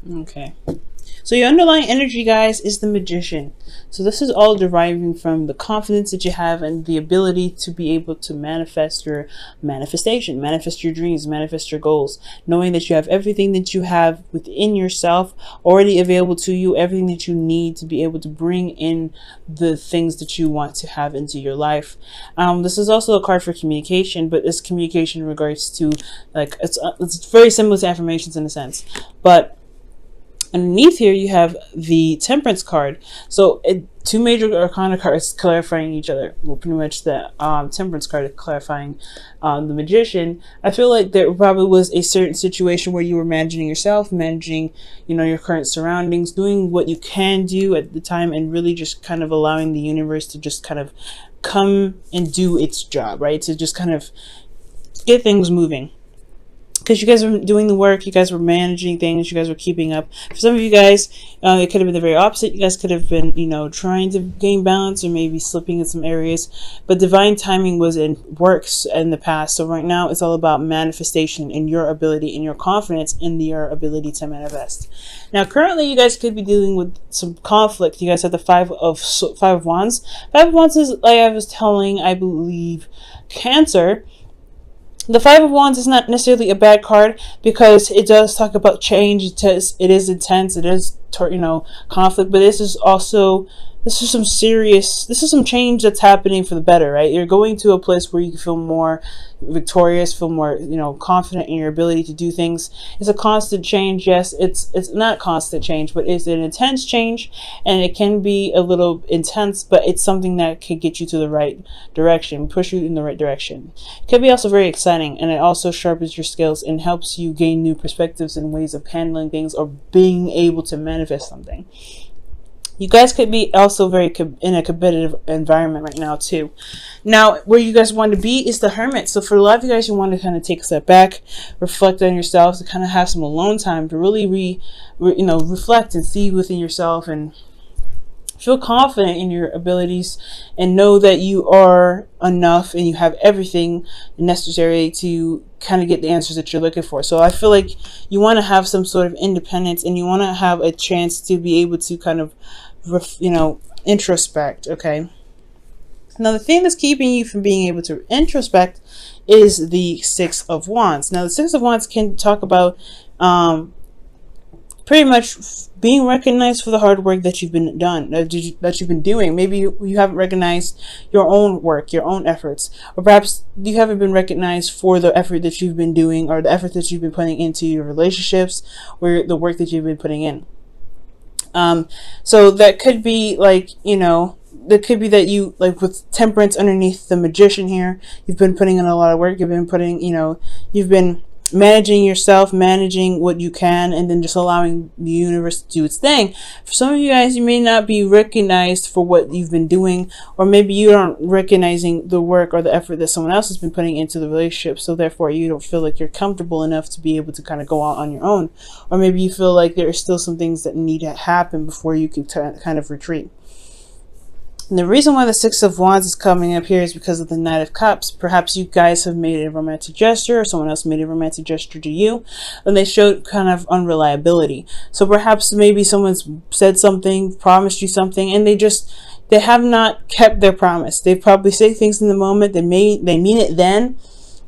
Okay. So your underlying energy, guys, is the Magician. So this is all deriving from the confidence that you have and the ability to be able to manifest your manifestation, manifest your dreams, manifest your goals, knowing that you have everything that you have within yourself already available to you, everything that you need to be able to bring in the things that you want to have into your life. This is also a card for communication, but this communication in regards to, like, it's very similar to affirmations in a sense, but underneath here you have the Temperance card. So two major arcana cards clarifying each other. Well, pretty much the Temperance card clarifying the Magician. I feel like there probably was a certain situation where you were managing yourself, managing, you know, your current surroundings, doing what you can do at the time, and really just kind of allowing the universe to just kind of come and do its job, right? To just kind of get things moving. Because you guys were doing the work, you guys were managing things, you guys were keeping up. For some of you guys, it could have been the very opposite. You guys could have been, you know, trying to gain balance or maybe slipping in some areas. But divine timing was in works in the past. So right now, it's all about manifestation and your ability and your confidence in your ability to manifest. Now, currently, you guys could be dealing with some conflict. You guys have the Five of Wands. Five of Wands is, like I was telling, I believe, Cancer. The Five of Wands is not necessarily a bad card because it does talk about change. It is intense. It is, you know, conflict. But this is some change that's happening for the better, right? You're going to a place where you feel more victorious, feel more, you know, confident in your ability to do things. It's a constant change. Yes, it's not constant change, but it's an intense change, and it can be a little intense, but it's something that can get you to the right direction, push you in the right direction. It can be also very exciting, and it also sharpens your skills and helps you gain new perspectives and ways of handling things or being able to manifest something. You guys could be also very in a competitive environment right now too. Now, where you guys want to be is the Hermit. So for a lot of you guys, you want to kind of take a step back, reflect on yourselves, to kind of have some alone time to really reflect and see within yourself and feel confident in your abilities and know that you are enough and you have everything necessary to kind of get the answers that you're looking for. So I feel like you want to have some sort of independence and you want to have a chance to be able to kind of, introspect. Okay. Now, the thing that's keeping you from being able to introspect is the Six of Wands. Now, the Six of Wands can talk about pretty much being recognized for the hard work that you've been doing. Maybe you haven't recognized your own work, your own efforts, or perhaps you haven't been recognized for the effort that you've been doing or the effort that you've been putting into your relationships or the work that you've been putting in. So that could be like, that could be that you, like with Temperance underneath the Magician here, you've been putting in a lot of work. You've been managing yourself, managing what you can, and then just allowing the universe to do its thing. For some of you guys, you may not be recognized for what you've been doing, or maybe you aren't recognizing the work or the effort that someone else has been putting into the relationship, so therefore you don't feel like you're comfortable enough to be able to kind of go out on your own. Or maybe you feel like there are still some things that need to happen before you can kind of retreat. And the reason why the Six of Wands is coming up here is because of the Knight of Cups. Perhaps you guys have made a romantic gesture, or someone else made a romantic gesture to you, and they showed kind of unreliability. So perhaps maybe someone's said something, promised you something, and they have not kept their promise. They probably say things in the moment, they mean it then,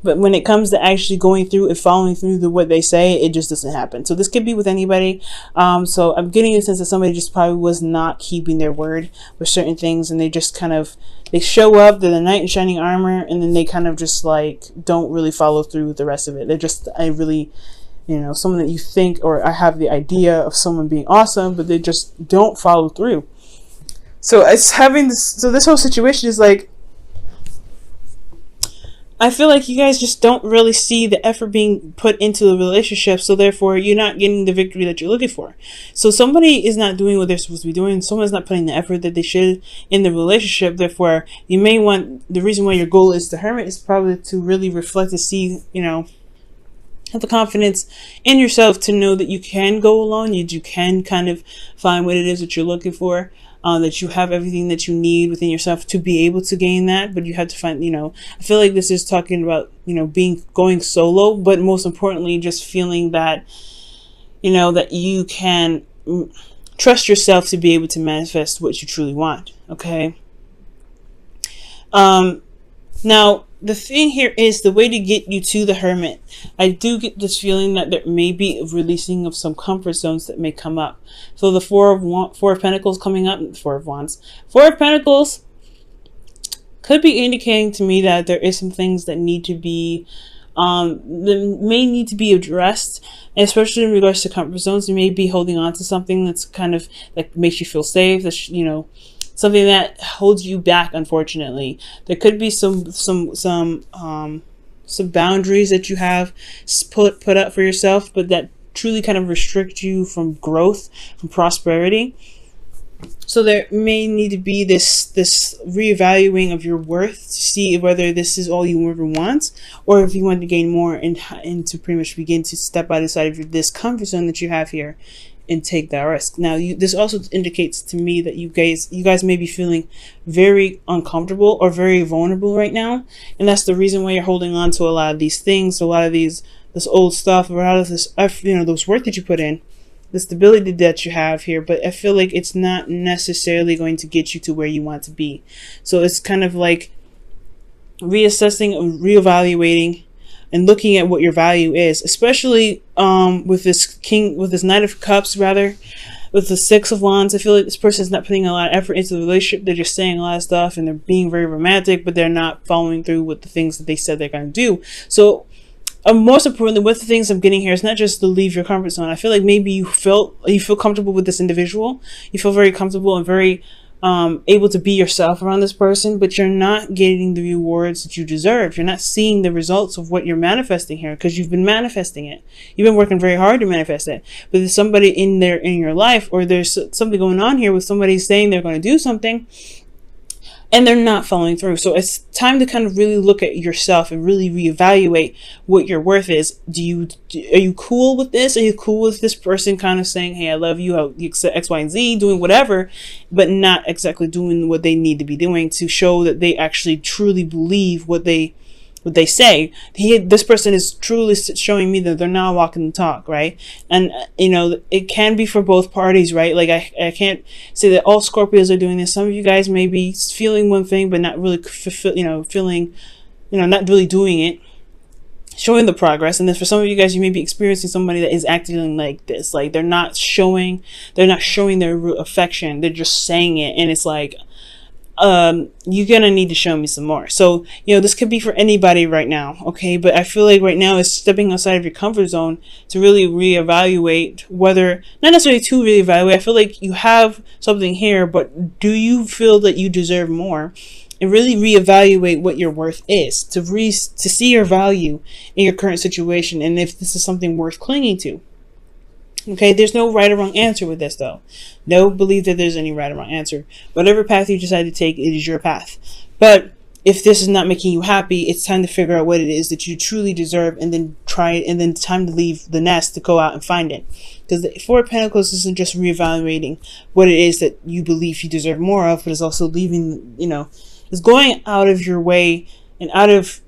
but when it comes to actually going through and following through what they say, it just doesn't happen. So this could be with anybody. So I'm getting a sense that somebody just probably was not keeping their word with certain things, and they just they show up, they're the knight in shining armor, and then they kind of just like don't really follow through with the rest of it. They're just someone that you think, or I have the idea of someone being awesome, but they just don't follow through. So it's having this. So this whole situation is like, I feel like you guys just don't really see the effort being put into the relationship, so therefore you're not getting the victory that you're looking for. So somebody is not doing what they're supposed to be doing. Someone's not putting the effort that they should in the relationship. Therefore, you may want, the reason why your goal is the Hermit is probably to really reflect and see, have the confidence in yourself to know that you can go alone. You can kind of find what it is that you're looking for. That you have everything that you need within yourself to be able to gain that, but you have to find, I feel like this is talking about, going solo, but most importantly, just feeling that, that you can trust yourself to be able to manifest what you truly want. Okay. Now, the thing here is the way to get you to the Hermit. I do get this feeling that there may be a releasing of some comfort zones that may come up. So the Four of Pentacles coming up, Four of Wands. Four of Pentacles could be indicating to me that there is some things that need to be, that may need to be addressed, especially in regards to comfort zones. You may be holding on to something that's kind of like makes you feel safe. That's, something that holds you back. Unfortunately, there could be some boundaries that you have put up for yourself, but that truly kind of restrict you from growth, from prosperity. So there may need to be this reevaluating of your worth to see whether this is all you ever want, or if you want to gain more and to pretty much begin to step outside of this comfort zone that you have here and take that risk. Now, this also indicates to me that you guys may be feeling very uncomfortable or very vulnerable right now, and that's the reason why you're holding on to a lot of these things, a lot of this old stuff, a lot of this, those work that you put in, the stability that you have here. But I feel like it's not necessarily going to get you to where you want to be. So it's kind of like reassessing, reevaluating, and looking at what your value is, especially with this Knight of Cups, rather, with the Six of Wands. I feel like this person is not putting a lot of effort into the relationship. They're just saying a lot of stuff and they're being very romantic, but they're not following through with the things that they said they're going to do. So most importantly, with the things I'm getting here, it's not just to leave your comfort zone. I feel like maybe you feel comfortable with this individual. You feel very comfortable and very able to be yourself around this person, but you're not getting the rewards that you deserve. You're not seeing the results of what you're manifesting here, because you've been manifesting it. You've been working very hard to manifest it. But there's somebody in your life, or there's something going on here with somebody saying they're going to do something, and they're not following through. So it's time to kind of really look at yourself and really reevaluate what your worth is. Are you cool with this? Are you cool with this person kind of saying, hey, I love you, X, Y, and Z, doing whatever, but not exactly doing what they need to be doing to show that they actually truly believe what they say. This person is truly showing me that they're not walking the talk, right? And it can be for both parties, right? Like I can't say that all Scorpios are doing this. Some of you guys may be feeling one thing but not really not really doing it, showing the progress. And then for some of you guys, you may be experiencing somebody that is acting like this, like they're not showing their affection, they're just saying it, and it's like, you're gonna need to show me some more. So this could be for anybody right now, okay? But I feel like right now is stepping outside of your comfort zone to really reevaluate, whether not necessarily to reevaluate. I feel like you have something here, but do you feel that you deserve more? And really reevaluate what your worth is, to see your value in your current situation, and if this is something worth clinging to. Okay, there's no right or wrong answer with this, though. Don't believe that there's any right or wrong answer. Whatever path you decide to take, it is your path. But if this is not making you happy, it's time to figure out what it is that you truly deserve, and then try it, and then it's time to leave the nest to go out and find it. Because the Four of Pentacles isn't just reevaluating what it is that you believe you deserve more of, but it's also leaving, it's going out of your way and out of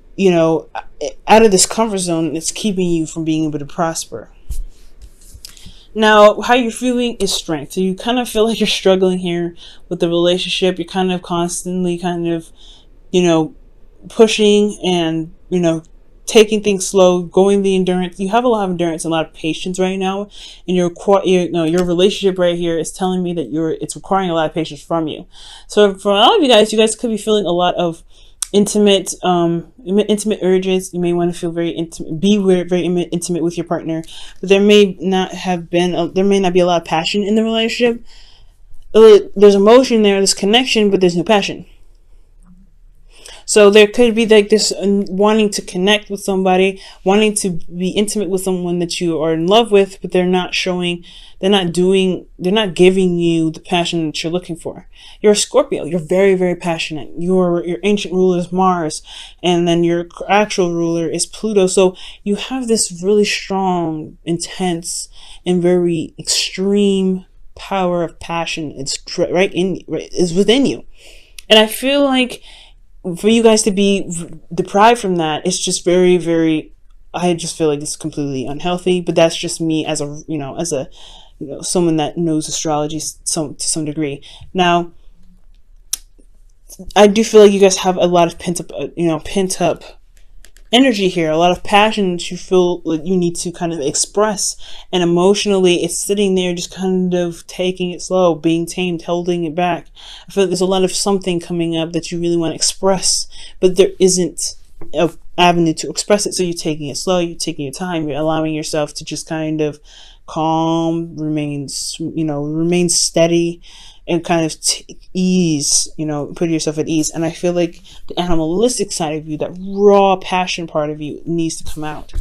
this comfort zone that's keeping you from being able to prosper. Now, how you're feeling is strength. So you kind of feel like you're struggling here with the relationship. You're kind of constantly pushing and, taking things slow, going the endurance. You have a lot of endurance and a lot of patience right now. And your relationship right here is telling me that it's requiring a lot of patience from you. So for a lot of you guys could be feeling a lot of intimate urges. You may want to feel very intimate, very intimate with your partner, but there may not be a lot of passion in the relationship. There's emotion there, there's connection, but there's no passion. So there could be like this wanting to connect with somebody, wanting to be intimate with someone that you are in love with, but they're not giving you the passion that you're looking for. You're a Scorpio. You're very, very passionate. Your ancient ruler is Mars, and then your actual ruler is Pluto. So you have this really strong, intense, and very extreme power of passion. It's is within you. And I feel like for you guys to be deprived from that, it's just very, very I just feel like this is completely unhealthy, but that's just me as a, someone that knows astrology to some degree. Now, I do feel like you guys have a lot of pent up energy here, a lot of passion that you feel like you need to kind of express, and emotionally it's sitting there just kind of taking it slow, being tamed, holding it back. I feel like there's a lot of something coming up that you really want to express, but there isn't a avenue to express it, so you're taking it slow, you're taking your time, you're allowing yourself to just kind of calm, remain steady, and kind of ease, put yourself at ease. And I feel like the animalistic side of you, that raw passion part of you, needs to come out.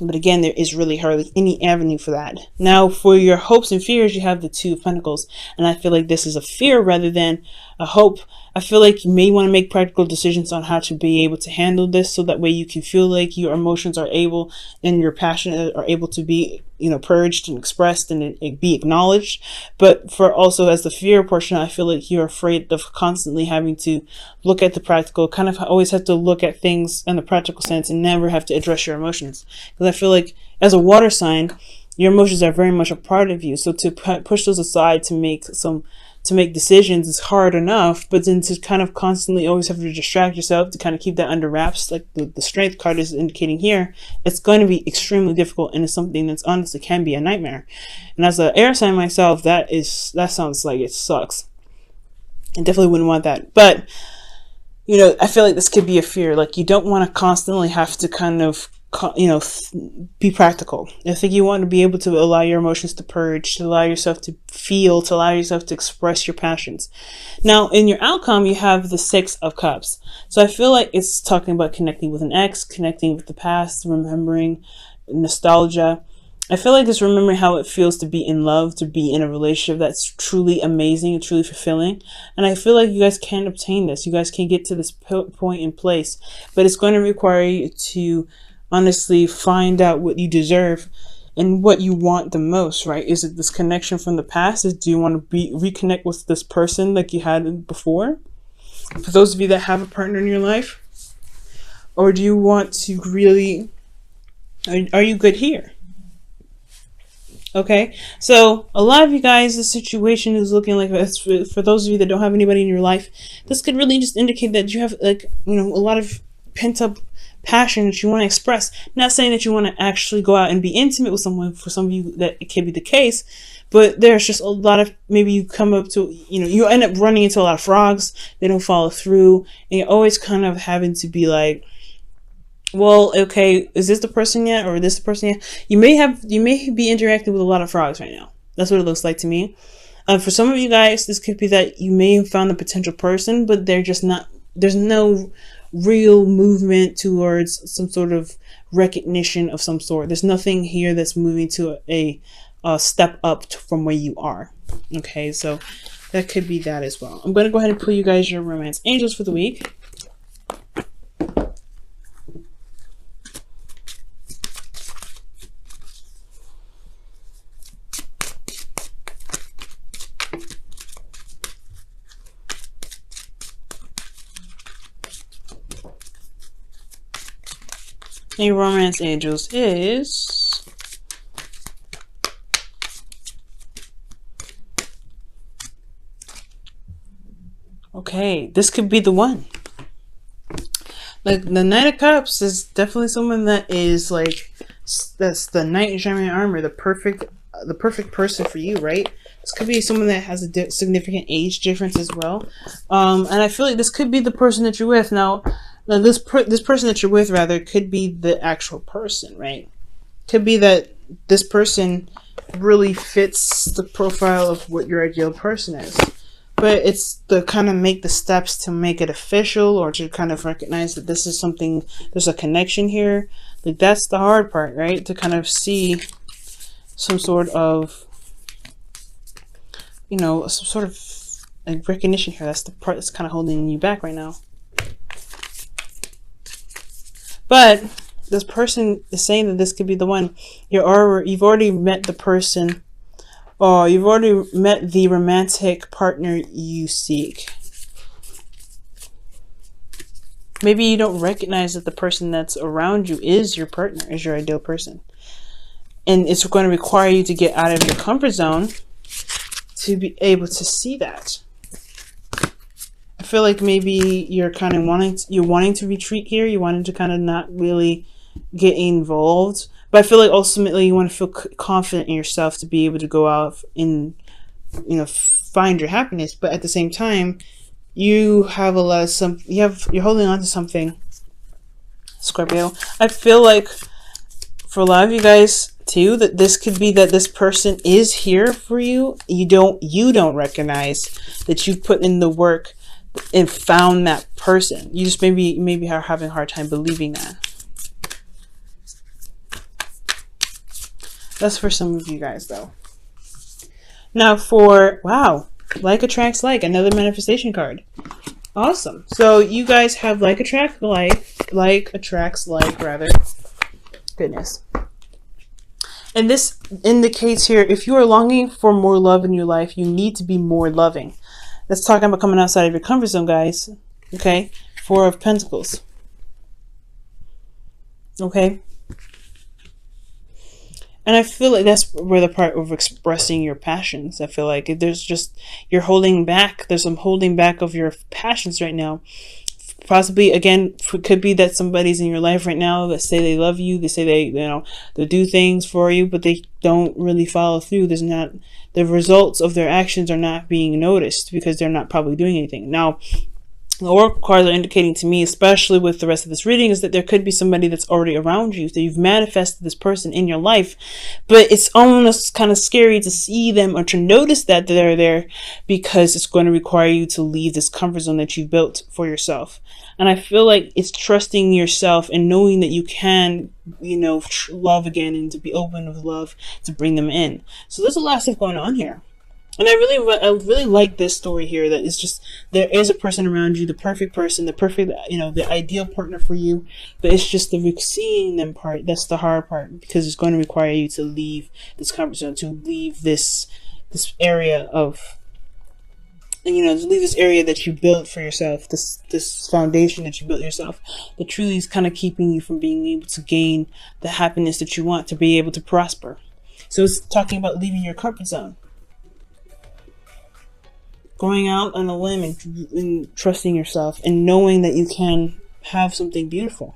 But again, there is really hardly any avenue for that. Now, for your hopes and fears, you have the Two of Pentacles. And I feel like this is a fear rather than a hope. I feel like you may want to make practical decisions on how to be able to handle this, so that way you can feel like your emotions are able, and your passion are able to be, purged and expressed and it be acknowledged. But for also as the fear portion, I feel like you're afraid of constantly having to look at the practical, kind of always have to look at things in the practical sense and never have to address your emotions. Because I feel like as a water sign, your emotions are very much a part of you. So to push those aside to make decisions is hard enough, but then to kind of constantly always have to distract yourself to kind of keep that under wraps, like the strength card is indicating here, it's going to be extremely difficult, and it's something that's honestly can be a nightmare. And as an air sign myself, that sounds like it sucks. I definitely wouldn't want that. But I feel like this could be a fear. Like, you don't want to constantly have to kind of be practical. I think you want to be able to allow your emotions to purge, to allow yourself to feel, to allow yourself to express your passions. Now, in your outcome, you have the Six of Cups. So I feel like it's talking about connecting with an ex, connecting with the past, remembering nostalgia. I feel like it's remembering how it feels to be in love, to be in a relationship that's truly amazing and truly fulfilling. And I feel like you guys can obtain this. You guys can get to this point in place, but it's going to require you to honestly find out what you deserve and what you want the most, right? Is it this connection from the past? Do you want to reconnect with this person like you had before? For those of you that have a partner in your life, or do you want to really, are you good here? Okay, so a lot of you guys, the situation is looking like this. For those of you that don't have anybody in your life, this could really just indicate that you have a lot of pent up passion that you want to express. Not saying that you want to actually go out and be intimate with someone. For some of you that it can be the case, but there's just a lot of, maybe you come up to, you end up running into a lot of frogs. They don't follow through, and you're always kind of having to be like, well, okay, is this the person yet, or is this the person yet? You may be interacting with a lot of frogs right now. That's what it looks like to me. For some of you guys, this could be that you may have found a potential person, but they're just not, there's no real movement towards some sort of recognition of some sort. There's nothing here that's moving to a step up from where you are. Okay, so that could be that as well. I'm going to go ahead and pull you guys your romance angels for the week. A romance angels is okay. This could be the one. Like, the Knight of Cups is definitely someone that is like, that's the knight in shining armor, the perfect person for you, right? This could be someone that has a significant age difference as well. And I feel like this could be the person that you're with now. Now, this person that you're with, rather, could be the actual person, right? Could be that this person really fits the profile of what your ideal person is. But it's to kind of make the steps to make it official, or to kind of recognize that this is something, there's a connection here. Like, that's the hard part, right? To kind of see some sort of, some sort of like recognition here. That's the part that's kind of holding you back right now. But this person is saying that this could be the one. You've already met the person, or you've already met the romantic partner you seek. Maybe you don't recognize that the person that's around you is your partner, is your ideal person. And it's going to require you to get out of your comfort zone to be able to see that. I feel like maybe you're kind of wanting to retreat here. You wanted to kind of not really get involved. But I feel like ultimately you want to feel confident in yourself to be able to go out and, find your happiness. But at the same time, you have you're holding on to something, Scorpio. I feel like for a lot of you guys too, that this could be that this person is here for you. You don't recognize that you've put in the work and found that person. You just maybe are having a hard time believing that. That's for some of you guys though. Now wow, like attracts like, another manifestation card. Awesome. So you guys have like attracts like rather. Goodness. And this indicates here, if you are longing for more love in your life, you need to be more loving. That's talking about coming outside of your comfort zone, guys. Okay? 4 of Pentacles. Okay? And I feel like that's where the part of expressing your passions. I feel like you're holding back. There's some holding back of your passions right now. Possibly, again, it could be that somebody's in your life right now that say they love you. They say they do things for you, but they don't really follow through. The results of their actions are not being noticed because they're not probably doing anything. Now, the oracle cards are indicating to me, especially with the rest of this reading, is that there could be somebody that's already around you, that you've manifested this person in your life, but it's almost kind of scary to see them or to notice that they're there, because it's going to require you to leave this comfort zone that you've built for yourself. And I feel like it's trusting yourself and knowing that you can, love again, and to be open with love to bring them in. So there's a lot of stuff going on here. And I really like this story here, that it's just, there is a person around you, the perfect person, the ideal partner for you, but it's just the seeing them part, that's the hard part, because it's going to require you to leave this comfort zone, to leave this area of, to leave this area that you built for yourself, this foundation that you built yourself, that truly is kind of keeping you from being able to gain the happiness that you want, to be able to prosper. So it's talking about leaving your comfort zone. Going out on a limb and trusting yourself and knowing that you can have something beautiful.